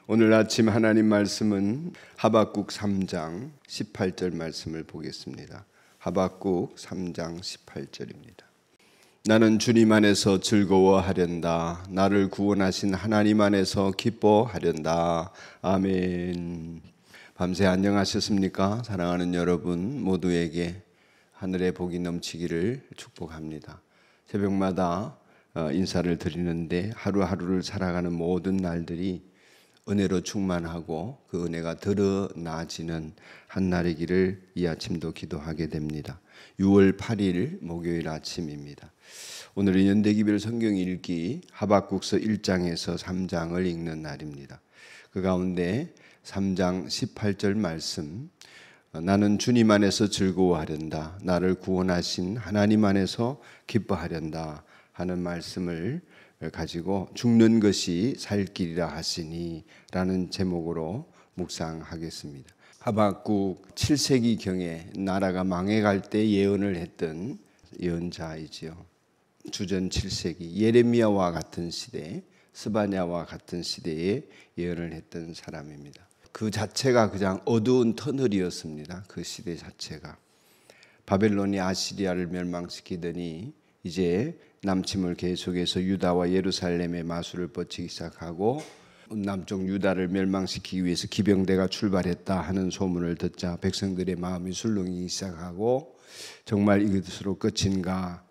오늘 아침 하나님 말씀은 하박국 3장 18절 말씀을 보겠습니다. 하박국 3장 18절입니다. 나는 주님 안에서 즐거워하련다. 나를 구원하신 하나님 안에서 기뻐하련다. 아멘. 밤새 안녕하셨습니까? 사랑하는 여러분 모두에게 하늘의 복이 넘치기를 축복합니다. 새벽마다 인사를 드리는데 하루하루를 살아가는 모든 날들이 은혜로 충만하고 그 은혜가 드러나지는 한 날이기를 이 아침도 기도하게 됩니다. 6월 8일 목요일 아침입니다. 오늘은 연대기별 성경 읽기 하박국서 1장에서 3장을 읽는 날입니다. 그 가운데 3장 18절 말씀, 나는 주님 안에서 즐거워하련다. 나를 구원하신 하나님 안에서 기뻐하련다 하는 말씀을 가지고 죽는 것이 살 길이라 하시니 라는 제목으로 묵상하겠습니다. 하박국 7세기경에 나라가 망해갈 때 예언을 했던 예언자이지요. 주전 7세기 예레미야와 같은 시대, 스바냐와 같은 시대에 예언을 했던 사람입니다. 그 자체가 그냥 어두운 터널이었습니다. 그 시대 자체가. 바벨론이 아시리아를 멸망시키더니 이제 남침을 계속해서 유다와 예루살렘의 마술을 뻗치기 시작하고 남쪽 유다를 멸망시키기 위해서 기병대가 출발했다 하는 소문을 듣자 백성들의 마음이 술렁이기 시작하고 정말 이것으로 끝인가,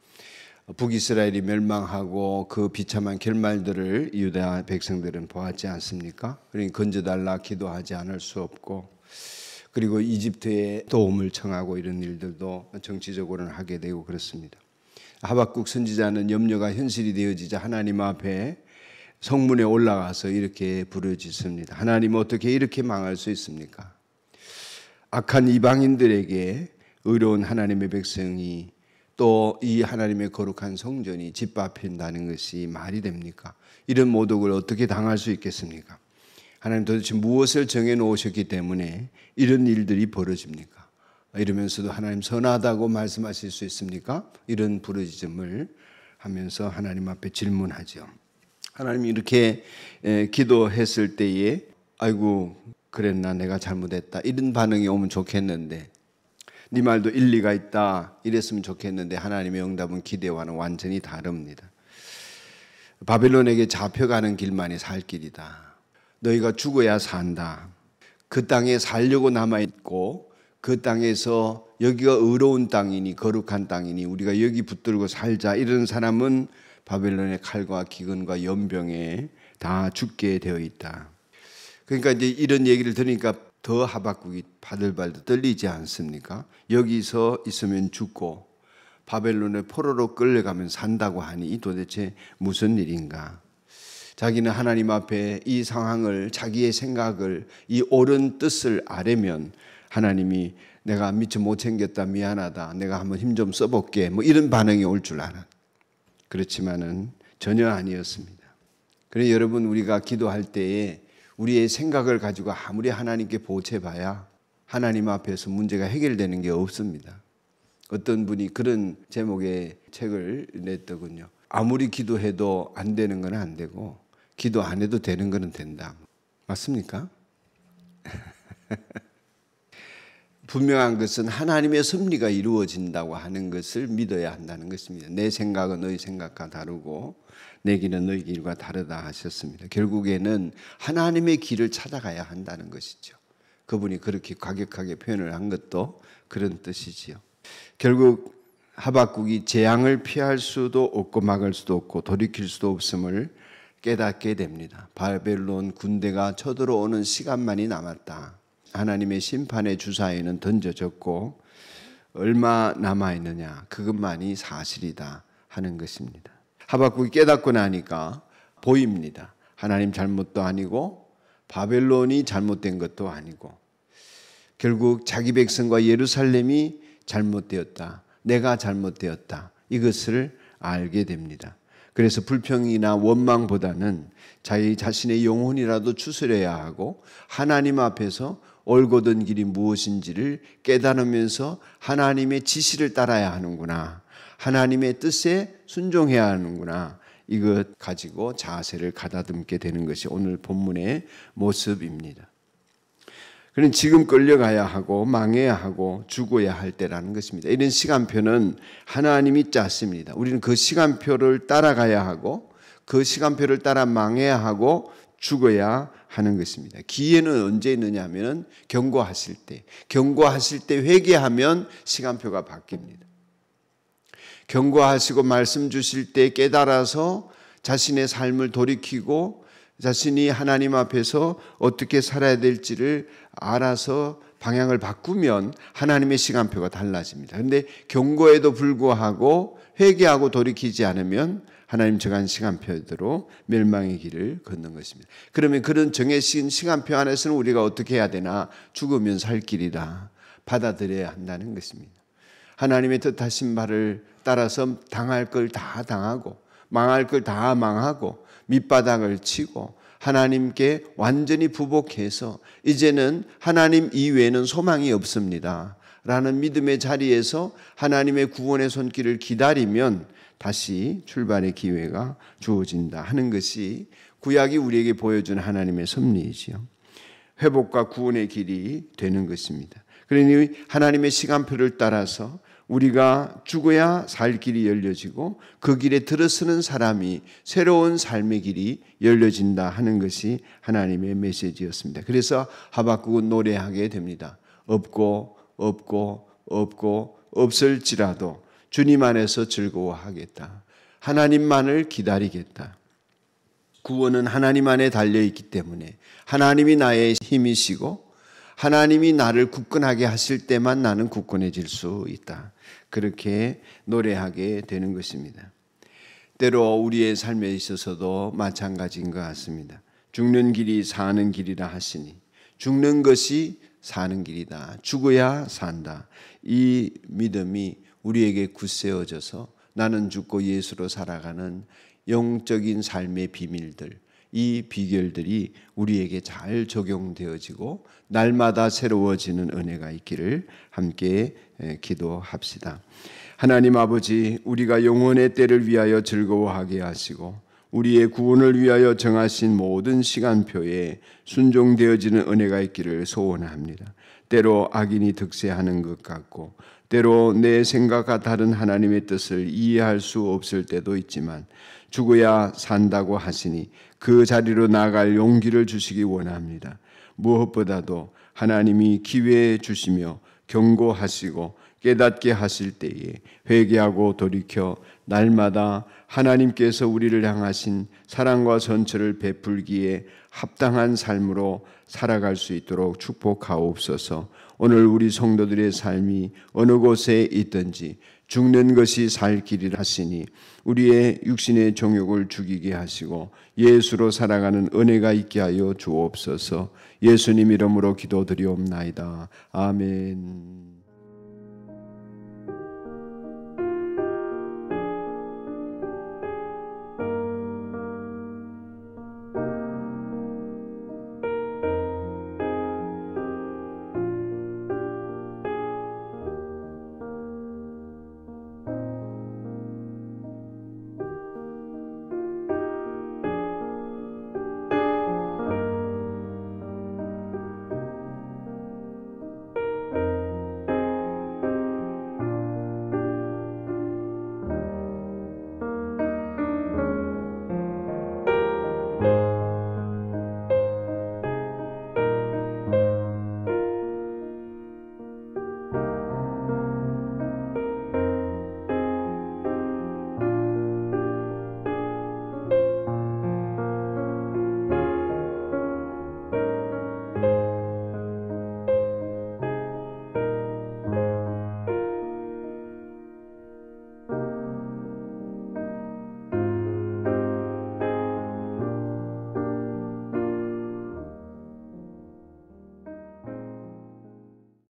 북이스라엘이 멸망하고 그 비참한 결말들을 유다 백성들은 보았지 않습니까? 그러니까 건져달라 기도하지 않을 수 없고, 그리고 이집트의 도움을 청하고 이런 일들도 정치적으로는 하게 되고 그렇습니다. 하박국 선지자는 염려가 현실이 되어지자 하나님 앞에 성문에 올라가서 이렇게 부르짖습니다. 하나님, 어떻게 이렇게 망할 수 있습니까? 악한 이방인들에게 의로운 하나님의 백성이 또 이 하나님의 거룩한 성전이 짓밟힌다는 것이 말이 됩니까? 이런 모독을 어떻게 당할 수 있겠습니까? 하나님 도대체 무엇을 정해놓으셨기 때문에 이런 일들이 벌어집니까? 이러면서도 하나님 선하다고 말씀하실 수 있습니까? 이런 부르짖음을 하면서 하나님 앞에 질문하죠. 하나님이 이렇게 기도했을 때에 아이고 그랬나, 내가 잘못했다, 이런 반응이 오면 좋겠는데, 네 말도 일리가 있다 이랬으면 좋겠는데 하나님의 응답은 기대와는 완전히 다릅니다. 바벨론에게 잡혀가는 길만이 살 길이다. 너희가 죽어야 산다. 그 땅에 살려고 남아있고 그 땅에서 여기가 의로운 땅이니 거룩한 땅이니 우리가 여기 붙들고 살자, 이런 사람은 바벨론의 칼과 기근과 연병에 다 죽게 되어 있다. 그러니까 이제 이런 얘기를 들으니까 더 하박국이 바들바들 떨리지 않습니까? 여기서 있으면 죽고 바벨론의 포로로 끌려가면 산다고 하니 도대체 무슨 일인가? 자기는 하나님 앞에 이 상황을, 자기의 생각을, 이 옳은 뜻을 아뢰면 하나님이 내가 미처 못 챙겼다, 미안하다, 내가 한번 힘 좀 써볼게, 뭐 이런 반응이 올 줄 알아. 그렇지만은 전혀 아니었습니다. 그래서 여러분, 우리가 기도할 때에 우리의 생각을 가지고 아무리 하나님께 보채봐야 하나님 앞에서 문제가 해결되는 게 없습니다. 어떤 분이 그런 제목의 책을 냈더군요. 아무리 기도해도 안 되는 건 안 되고 기도 안 해도 되는 건 된다. 맞습니까? 분명한 것은 하나님의 섭리가 이루어진다고 하는 것을 믿어야 한다는 것입니다. 내 생각은 너희 생각과 다르고 내 길은 너희 길과 다르다 하셨습니다. 결국에는 하나님의 길을 찾아가야 한다는 것이죠. 그분이 그렇게 과격하게 표현을 한 것도 그런 뜻이지요. 결국 하박국이 재앙을 피할 수도 없고 막을 수도 없고 돌이킬 수도 없음을 깨닫게 됩니다. 바벨론 군대가 쳐들어오는 시간만이 남았다. 하나님의 심판의 주사위는 던져졌고 얼마 남아있느냐, 그것만이 사실이다 하는 것입니다. 하박국이 깨닫고 나니까 보입니다. 하나님 잘못도 아니고 바벨론이 잘못된 것도 아니고 결국 자기 백성과 예루살렘이 잘못되었다, 내가 잘못되었다, 이것을 알게 됩니다. 그래서 불평이나 원망보다는 자기 자신의 영혼이라도 추스려야 하고 하나님 앞에서 옳고든 길이 무엇인지를 깨달으면서 하나님의 지시를 따라야 하는구나, 하나님의 뜻에 순종해야 하는구나, 이것 가지고 자세를 가다듬게 되는 것이 오늘 본문의 모습입니다. 그는 지금 끌려가야 하고 망해야 하고 죽어야 할 때라는 것입니다. 이런 시간표는 하나님이 짰습니다. 우리는 그 시간표를 따라가야 하고 그 시간표를 따라 망해야 하고 죽어야 하는 것입니다. 기회는 언제 있느냐 하면 경고하실 때 회개하면 시간표가 바뀝니다. 경고하시고 말씀 주실 때 깨달아서 자신의 삶을 돌이키고 자신이 하나님 앞에서 어떻게 살아야 될지를 알아서 방향을 바꾸면 하나님의 시간표가 달라집니다. 그런데 경고에도 불구하고 회개하고 돌이키지 않으면 하나님 정한 시간표대로 멸망의 길을 걷는 것입니다. 그러면 그런 정해진 시간표 안에서는 우리가 어떻게 해야 되나? 죽으면 살 길이라 받아들여야 한다는 것입니다. 하나님의 뜻하신 바를 따라서 당할 걸 다 당하고 망할 걸 다 망하고 밑바닥을 치고 하나님께 완전히 부복해서 이제는 하나님 이외에는 소망이 없습니다 라는 믿음의 자리에서 하나님의 구원의 손길을 기다리면 다시 출발의 기회가 주어진다 하는 것이 구약이 우리에게 보여준 하나님의 섭리이지요. 회복과 구원의 길이 되는 것입니다. 그러니 하나님의 시간표를 따라서 우리가 죽어야 살 길이 열려지고 그 길에 들어서는 사람이 새로운 삶의 길이 열려진다 하는 것이 하나님의 메시지였습니다. 그래서 하박국은 노래하게 됩니다. 없고 없을지라도 주님 안에서 즐거워하겠다. 하나님만을 기다리겠다. 구원은 하나님 안에 달려있기 때문에 하나님이 나의 힘이시고 하나님이 나를 굳건하게 하실 때만 나는 굳건해질 수 있다. 그렇게 노래하게 되는 것입니다. 때로 우리의 삶에 있어서도 마찬가지인 것 같습니다. 죽는 길이 사는 길이라 하시니 죽는 것이 사는 길이다. 죽어야 산다. 이 믿음이 우리에게 굳세어져서 나는 죽고 예수로 살아가는 영적인 삶의 비밀들, 이 비결들이 우리에게 잘 적용되어지고 날마다 새로워지는 은혜가 있기를 함께 기도합시다. 하나님 아버지, 우리가 영원의 때를 위하여 즐거워하게 하시고 우리의 구원을 위하여 정하신 모든 시간표에 순종되어지는 은혜가 있기를 소원합니다. 때로 악인이 득세하는 것 같고 때로 내 생각과 다른 하나님의 뜻을 이해할 수 없을 때도 있지만 죽어야 산다고 하시니 그 자리로 나아갈 용기를 주시기 원합니다. 무엇보다도 하나님이 기회 주시며 경고하시고 깨닫게 하실 때에 회개하고 돌이켜 날마다 하나님께서 우리를 향하신 사랑과 선처를 베풀기에 합당한 삶으로 살아갈 수 있도록 축복하옵소서. 오늘 우리 성도들의 삶이 어느 곳에 있든지 죽는 것이 살 길이라 하시니 우리의 육신의 정욕을 죽이게 하시고 예수로 살아가는 은혜가 있게 하여 주옵소서. 예수님 이름으로 기도드리옵나이다. 아멘.